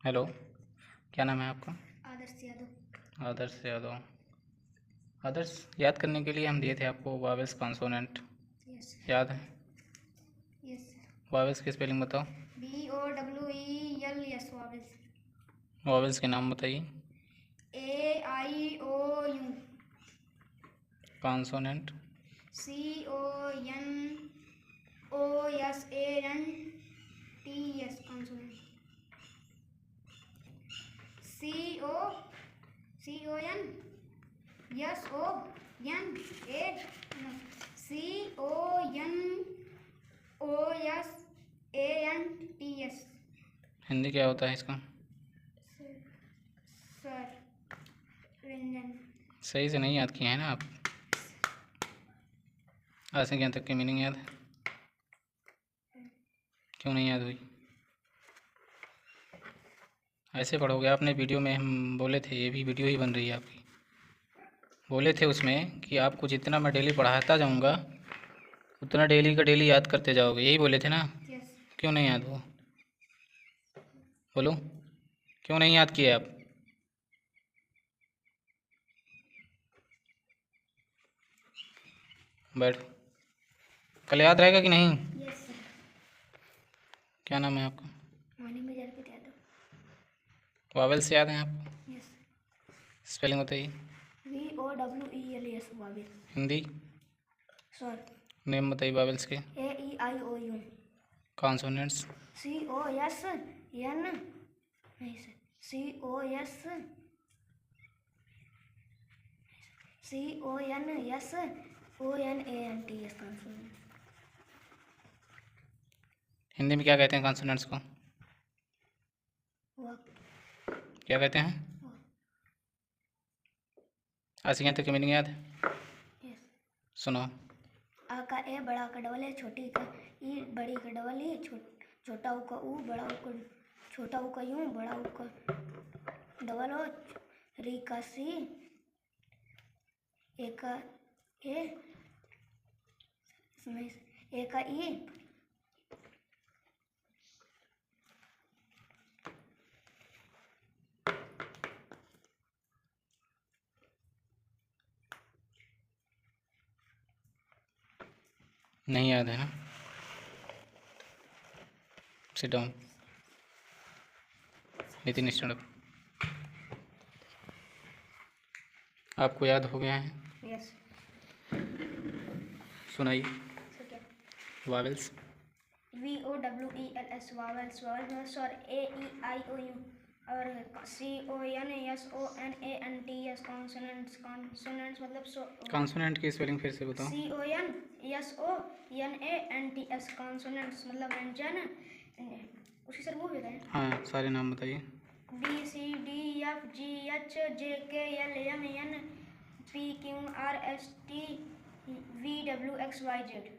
Hello, क्या नाम है आपका? आदर्श यादव। आदर्श यादव। आदर्श, याद करने के लिए हम दिए थे आपको वावेल्स कॉन्सोनेंट, यस याद है? यस। वावेल्स की स्पेलिंग बताओ। VOWELS vowels. वावेल्स के नाम बताइए। AIOU। Consonant. CONOSANTS consonant. CONOSANTS। Hindi क्या होता है इसका? सर व्यंजन। सही से नहीं याद किए हैं ना आप? आज से क्या तक की मीनिंग याद है? क्यों नहीं याद हुई? ऐसे पढ़ोगे आपने? वीडियो में हम बोले थे, ये भी वीडियो ही बन रही है आपकी। बोले थे उसमें कि आपको जितना मैं डेली पढ़ाता जाऊँगा उतना डेली का डेली याद करते जाओगे, यही बोले थे ना? यस। क्यों नहीं याद हुआ? बोलो, क्यों नहीं याद किए आप? बैठो, कल याद रहेगा कि नहीं? Yes sir. क्या नाम है आपका? मॉर्निंग में अर्पित यादव। वावेल्स याद हैं आपको? यस। स्पेलिंग बताइए। VOWELS Wavell. Hindi sir name बताइए वावेल्स के। AEIOU। कॉन्सोनेंट्स। COSN नहीं सर CONSONANTS कॉन्सोनेंट। हिंदी में क्या कहते हैं कॉन्सोनेंट्स को? क्या कहते हैं? आज यहाँ तक की मीनिंग याद है? यस। सुनो। आ का ए, बड़ा का डबल है, छोटी का ई, बड़ी का डबल ई, छोटा ऊ का ऊ, बड़ा ऊ का छोटा ऊ का यूं, बड़ा ऊ का डबल ओ, री का सी, ए का ए, इसमें ए का ई, नहीं याद है ना? Sit down. Nitin stand up. आपको याद हो गया है? यस। सुनाइए वावेल्स। VOWELS vowels. वावेल्स और AEIOU और CONSONANTS कॉन्सोनेंट्स। कॉन्सोनेंट्स मतलब कॉन्सोनेंट की स्पेलिंग फिर से बताओ। CONSONANTS कॉन्सोनेंट्स मतलब व्यंजन। उसी सर वो भी बताएं। हाँ, सारे नाम बताइए। BCDFGHLMNPQRSTVWXYZ।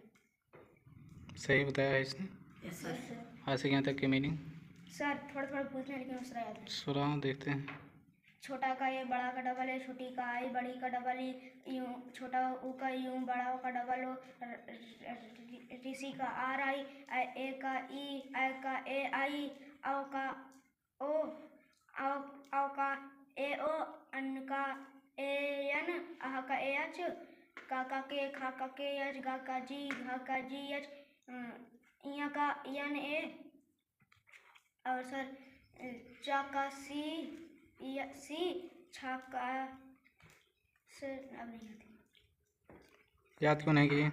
सही बताया है इसने। Yes sir. आज से यहाँ तक की मीनिंग सर थोड़ा थोड़ा पूछना है लेकिन उसरा याद है। सुनाओ, देखते हैं। छोटा का ये, बड़ा का डबल है, छोटी का आई, बड़ी का डबल ई, यूं, छोटा ऊ का यूं, बड़ा ऊ का डबल ओ, ऋषि का आर आई, ए का ई, आई का ए आई, औ का ओ, औ का ए ओ, अन का ए एन, आह का ए एच, का के, खा का के एच, गा का जी, घा का जी एच, इया का एन ए, और सर चा का सी, छा का सर अब नहीं आती। याद क्यों नहीं किए?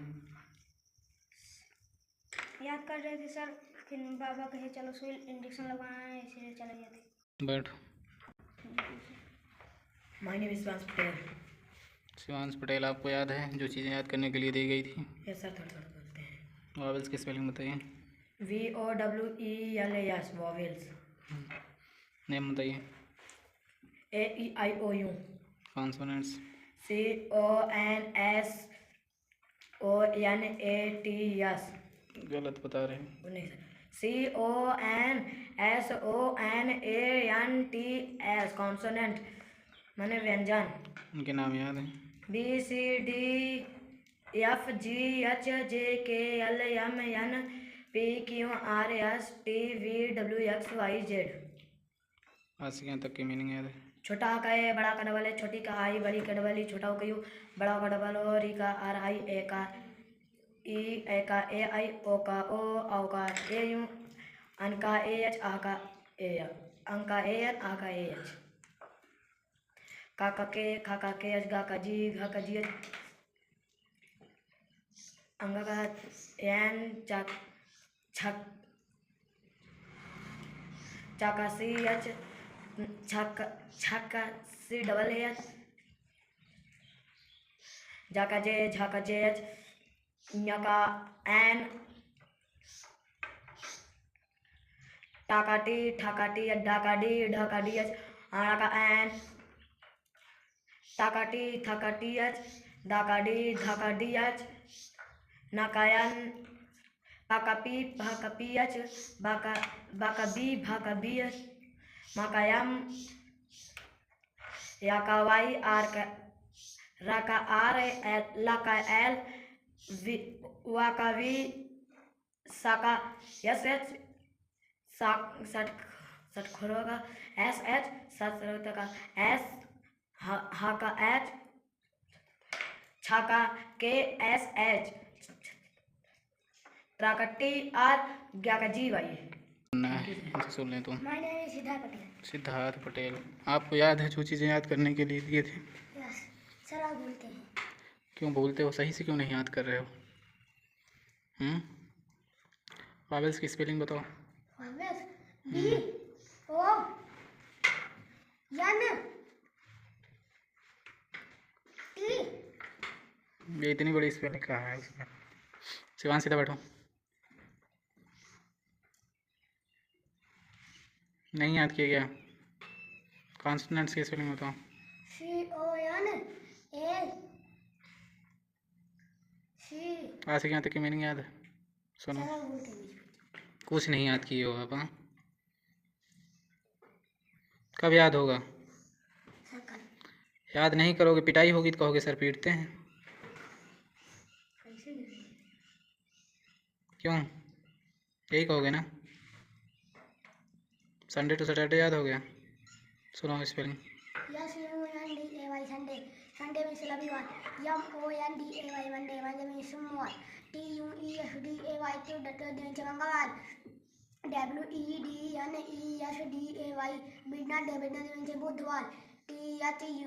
याद कर रहे थे सर, फिर बाबा कहे चलो सुई इंजेक्शन लगवाना है, इसलिए चले गए थे। बैठ। My name is Shivansh Patel. Shivansh Patel, आपको याद है जो चीज़ें याद करने के लिए दी गई थी? यस सर, थोड़ा थोड़ा बोलते हैं। वावेल्स की स्पेलिंग बताइए। VOWELS vowels. नेम बताइए। AEIOU। कॉन्सोनेंट्स। CONSONATS। गलत बता रहे हैं। नहीं सर, CONSONANTS कॉन्सोनेंट माने व्यंजन। उनके नाम याद हैं? BCDFGHJKLMNPQRSTVWXYZ। आज से यहाँ तक की मीनिंग याद है? छोटा का ए बड़ा का डबल है, छोटी का आई बड़ी का डबल ई, छोटा का यू बड़ा का डबल ओ, री का आर आई, ए का ई, ए का ए आई, ओ का ओ, औ का ए यू, अन का ए एच, आ का ए, अं का ए एन, आ का ए एच, का के, खा का के एच, गा का जी, घा का जी एच, अंगा का एन, चा का सी एच, छक्का सी डबल एच, जाका जे, झाका जे एच, न्याका एन, टाका टी, ठाका टी एच, ढाका डी, ढाका डी एच, आड़ा का एन, टाका टी, थाका टी एच, धाका डी एच, नाकायन, पाका पी, भाका पी एच, बाका बी एच, माकायम, याका वाई, आर का राका आर, लाका एल, वाका वी, साका एस एच, सट खोरो का एस एच, सट का एस, हा का एच, छाका के एस एच, ट्राका टी आर, ग्या का जी वाई। सुनना है, इनसे सुन लें तो। My name is Siddharth Patel. Siddharth Patel, आपको याद है जो चीज़ें याद करने के लिए दिए थे? यस सर, आप बोलते हैं। क्यों बोलते हो? सही से क्यों नहीं याद कर रहे हो? वावेल्स की स्पेलिंग बताओ। Vowels B O N T. ये इतनी बड़ी स्पेलिंग कहाँ है इसमें? शिवान सीधा बैठो। नहीं याद किया गया? कॉन्सोनेंट्स की स्पेलिंग बताओ। CONL सी। आज से यहाँ तक की मीनिंग याद है? सुनो, सर, आप बोलते हैं। कुछ नहीं याद किए हो आप? हाँ, कब याद होगा? सर कल। याद नहीं करोगे पिटाई होगी तो कहोगे सर पीटते हैं। कैसे नहीं? क्यों? यही कहोगे ना? संडे टू सैटरडे याद हो गया? सुनो spelling. SUNDAY Sunday, Sunday means रविवार। MONDAY मंडे, मंडे मीन्स सोमवार। TUESDAY ट्यूसडे मीन्स मंगलवार। WEDNESDAY वेडनेसडे, वेडनेसडे मीन्स बुधवार। THURSDAY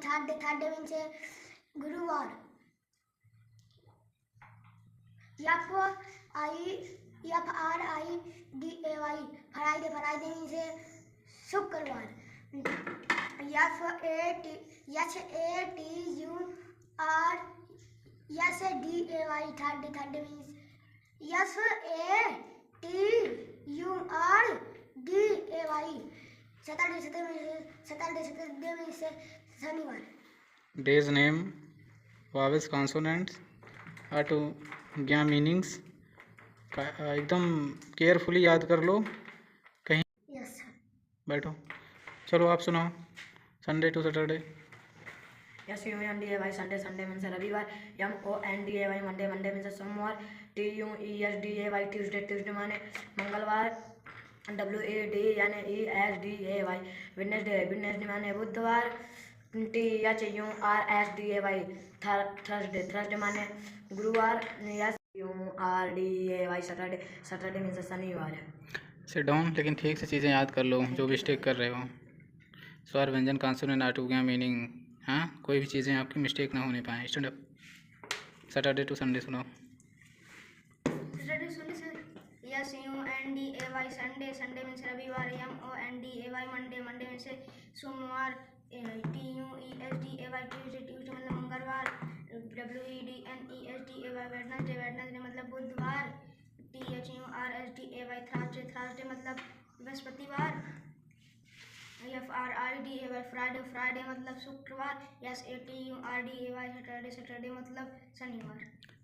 थर्सडे, थर्सडे मीन्स गुरुवार। FRIDAY फ्राइडे, फ्राइडे मीन्स शुक्रवार। SATURSDAY Thursday, Thursday means SATURDAY Saturday, Saturday means शनिवार। Days name, vowels, consonants, are to ज्ञा meanings एकदम carefully याद कर लो। कहीं यस सर। बैठो, चलो आप सुनाओ। Sunday to Saturday. SUNDAY Sunday, Sunday means रविवार। MONDAY मंडे, मंडे मीन्स सोमवार। TUESDAY ट्यूसडे, ट्यूसडे माने मंगलवार। WEDNESDAY वेडनेसडे, वेडनेसडे माने बुधवार। THURSDAY थर्सडे, थर्सडे माने गुरुवार। SURDAY सैटरडे, सैटरडे मीन्स शनिवार। सिट डाउन, लेकिन ठीक से चीज़ें याद कर लो जो मिस्टेक कर रहे हो। स्वर, व्यंजन, कॉन्सोनेंट, आर टू ज्ञा मीनिंग। हाँ, कोई भी चीज़ें आपकी मिस्टेक ना होने पाए। Stand up. Saturday to Sunday सुनाओ। Saturday Sunday sir. SUNDAY Sunday, Sunday means रविवार। MONDAY मंडे, मंडे मीन्स सोमवार। TUESDAY ट्यूसडे, ट्यूसडे मतलब मंगलवार। WEDNESDAY वेडनेसडे, वेडनेसडे मतलब बुधवार। THURSDAY थर्सडे, थर्सडे मतलब बृहस्पतिवार। FRIDAY फ्राइडे, फ्राइडे मतलब शुक्रवार। SATURDAY सैटरडे, सैटरडे मतलब शनिवार।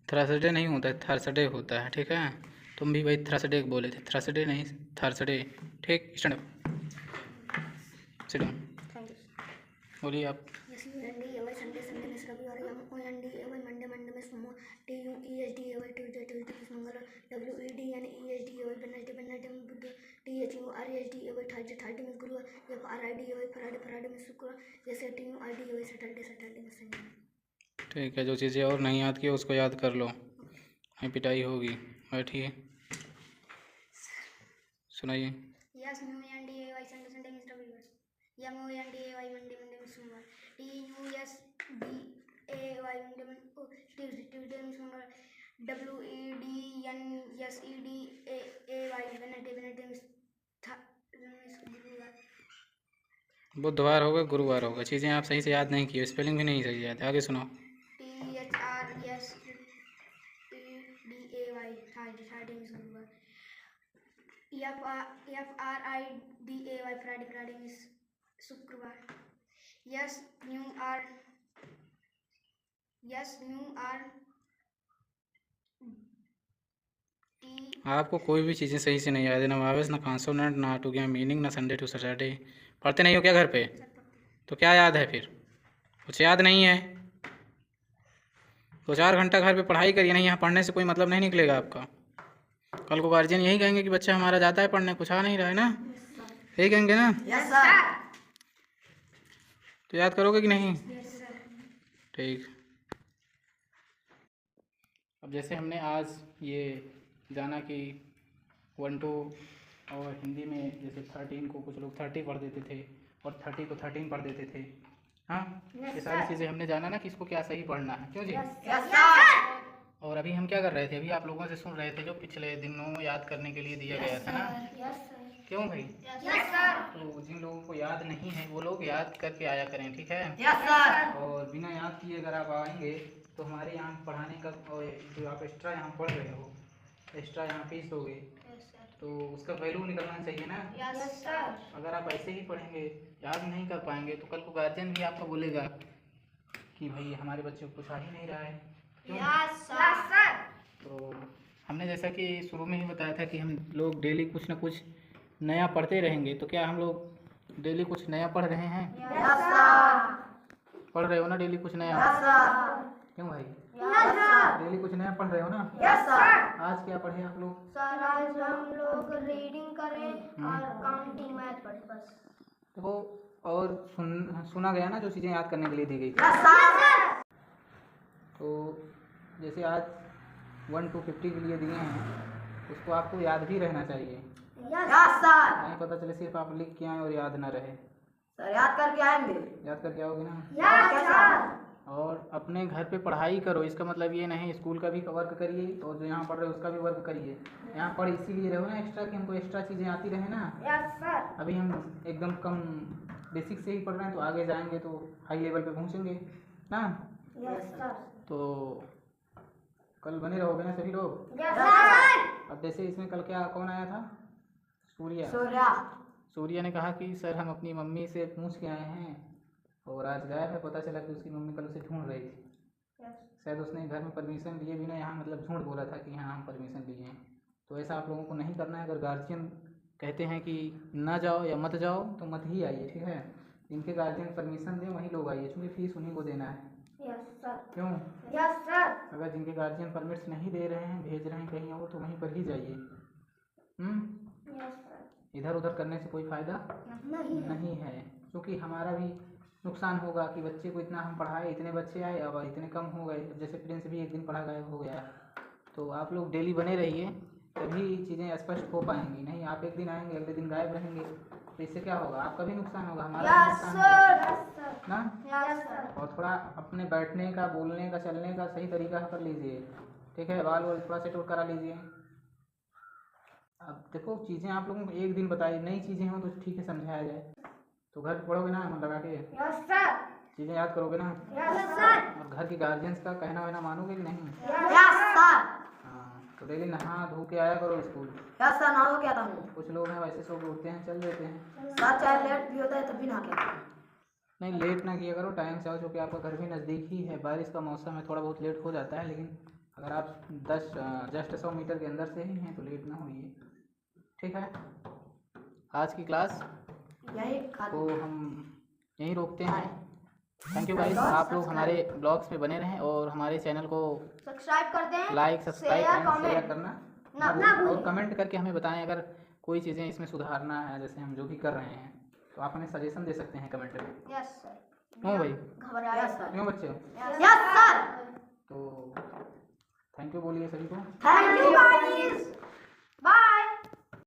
थर्सडे नहीं होता है, थर्सडे होता है, ठीक है? तुम भी भाई थर्सडे बोले थे, थर्सडे नहीं थर्सडे, ठीक? Stand up. Sit down. Thank you. बोलिए आप। SUNDAY संडे, संडे मीन्स रविवार। MONDAY मंडे, मंडे मीन्स सोमवार। TUESDAY ट्यूसडे, ट्यूसडे मीन्स मंगलवार। WEDNESDAY वेडनेसडे, वेडनेसडे मीन्स बुधवार। RESDAY थर्सडे में गुरुवार, FRIDAY फ्राइडे में शुक्रवार, SATUIDAY सैटरडे में शनिवार। ठीक है, जो चीज़ें और नहीं याद की उसको याद कर लो, नहीं पिटाई होगी। बैठिए, सुनाइए। यस MONDAY संडे में रविवार, MONDAY मंडे में सोमवार, TUSDAY ट्यूसडे में सोमवार, WEDNSEDAY वेडनेसडे में गुरुवार। बुधवार होगा, गुरुवार होगा, चीज़ें आप सही से याद नहीं की, स्पेलिंग भी नहीं सही याद है। आगे सुनाओ। THRSDAY थर्सडे में गुरुवार, FRIDAY फ्राइडे में शुक्रवार, आपको कोई भी चीज़ें सही से नहीं याद है, ना वावेस, ना कॉन्सोनेंट, ना टू गया मीनिंग, ना संडे टू सैटरडे। पढ़ते नहीं हो क्या घर पे? तो क्या याद है फिर? कुछ याद नहीं है? 2-4 घंटा घर पे पढ़ाई करिए, नहीं यहाँ पढ़ने से कोई मतलब नहीं निकलेगा आपका। कल को गार्जियन यही कहेंगे कि बच्चा हमारा जाता है पढ़ने, कुछ आ नहीं रहा है ना, यही कहेंगे ना। Yes sir. तो याद करोगे कि नहीं? ठीक। अब जैसे हमने आज ये जाना कि 1 2 और हिंदी में जैसे 13 को कुछ लोग 30 पढ़ देते थे और 30 को 13 पढ़ देते थे। हाँ, ये सारी चीज़ें हमने जाना ना कि इसको क्या सही पढ़ना है, क्यों जी? Yes sir. और अभी हम क्या कर रहे थे? अभी आप लोगों से सुन रहे थे जो पिछले दिनों में याद करने के लिए दिया गया था ना। क्यों भाई? तो जिन लोगों को याद नहीं है वो लोग याद करके आया करें, ठीक है? Yes sir. और बिना याद किए अगर आप आएंगे तो हमारे यहाँ पढ़ाने का, और जो आप एक्स्ट्रा यहाँ पढ़ रहे हो, एक्स्ट्रा यहाँ फीस दोगे तो उसका वैल्यू निकलना चाहिए ना। अगर आप ऐसे ही पढ़ेंगे, याद नहीं कर पाएंगे तो कल को गार्जियन भी आपका बोलेगा कि भाई हमारे बच्चे को कुछ आ ही नहीं रहा है। तो हमने जैसा कि शुरू में ही बताया था कि हम लोग डेली कुछ ना कुछ नया पढ़ते रहेंगे, तो क्या हम लोग डेली कुछ नया पढ़ रहे हैं? Yes sir. पढ़ रहे हो ना डेली कुछ नया? Yes sir. क्यों भाई? Yes sir. डेली कुछ नया पढ़ रहे हो ना? Yes sir. आज क्या पढ़े आप लोग? सर आज हम लोग रीडिंग करें और काउंटिंग मैथ पढ़े बस। देखो, और सुना गया ना जो चीज़ें याद करने के लिए दी गई थी। Yes sir. तो जैसे आज 1 to 50 के लिए दिए हैं, उसको आपको याद भी रहना चाहिए। Yes sir. नहीं पता चले सिर्फ आप लिख के आए और याद ना रहे। सर याद करके आएंगे। याद करके आओगे ना? Yes sir. और अपने घर पे पढ़ाई करो, इसका मतलब ये नहीं स्कूल का भी वर्क करिए और जो यहाँ पढ़ रहे हो उसका भी वर्क करिए। यहाँ पढ़ इसीलिए रहो ना एक्स्ट्रा, कि हमको एक्स्ट्रा चीज़ें आती रहे ना। Yes sir. अभी हम एकदम कम बेसिक से ही पढ़ रहे हैं, तो आगे जाएंगे तो हाई लेवल पे पहुँचेंगे ना। Yes sir. तो कल बने रहोगे ना सभी लोग? Yes sir. अब जैसे इसमें कल क्या कौन आया था? सूर्या। सूर्या ने कहा कि सर हम अपनी मम्मी से पूछ के आए हैं और आज गायब है। पता चला कि उसकी मम्मी कल उसे ढूंढ रही थी। शायद उसने घर में परमिशन लिए बिना यहाँ मतलब झूठ बोला था कि हाँ हम परमिशन लिए हैं। तो ऐसा आप लोगों को नहीं करना है। अगर गार्जियन कहते हैं कि ना जाओ या मत जाओ तो मत ही आइए, ठीक है? जिनके गार्जियन परमिशन दें वही लोग आइए, क्योंकि फीस उन्हीं को देना है। Yes sir. क्यों? Yes sir. अगर जिनके गार्जियन परमिट्स नहीं दे रहे हैं, भेज रहे हैं कहीं और, तो वहीं पर ही जाइए। Yes sir. इधर उधर करने से कोई फ़ायदा नहीं है, क्योंकि हमारा भी नुकसान होगा कि बच्चे को इतना हम पढ़ाए, इतने बच्चे आए अब इतने कम हो गए। जैसे प्रिंस भी एक दिन पढ़ा गायब हो गया। तो आप लोग डेली बने रहिए, तभी चीज़ें स्पष्ट हो पाएंगी। नहीं आप एक दिन आएंगे अगले दिन गायब रहेंगे, तो इससे क्या होगा? आपका भी नुकसान होगा, हमारा भी नुकसान होगा ना। Yes sir. और थोड़ा अपने बैठने का, बोलने का, चलने का सही तरीका कर लीजिए, ठीक है? बाल वाल थोड़ा सेट करा लीजिए। अब देखो चीज़ें आप लोगों को एक दिन बताई, नई चीज़ें हों तो ठीक है समझाया जाए। तो घर पे पढ़ोगे ना मन लगा के? Yes sir. चीज़ें याद करोगे ना? Yes sir. और घर की गार्जियंस का कहना वहना मानोगे कि नहीं? Yes sir. हाँ, तो डेली नहा धो के आया करो स्कूल। Yes sir. ना हो क्या था? कुछ लोग हैं वैसे सो के उठते हैं, चल देते हैं। सर चाहे लेट भी होता है तब भी ना क्या। नहीं लेट ना किया करो, टाइम से आओ, क्योंकि आपका घर भी नज़दीक ही है। बारिश का मौसम है, थोड़ा बहुत लेट हो जाता है, लेकिन अगर आप जस्ट 100 मीटर के अंदर से ही हैं तो लेट ना होइए, ठीक है? आज की क्लास यही को हम यहीं रोकते हैं। थैंक यू गाइस, आप लोग हमारे ब्लॉग्स पे बने रहें और हमारे चैनल को सब्सक्राइब कर दें। Like, subscribe and share comment करना ना और कमेंट करके हमें बताएं। अगर कोई चीज़ें इसमें सुधारना है, जैसे हम जो भी कर रहे हैं, तो आप हमें सजेशन दे सकते हैं कमेंट में। Yes sir. क्यों भाई, घबराए सर। क्यों बच्चे? Yes sir. तो थैंक यू बोलिए सभी को। Thank you guys.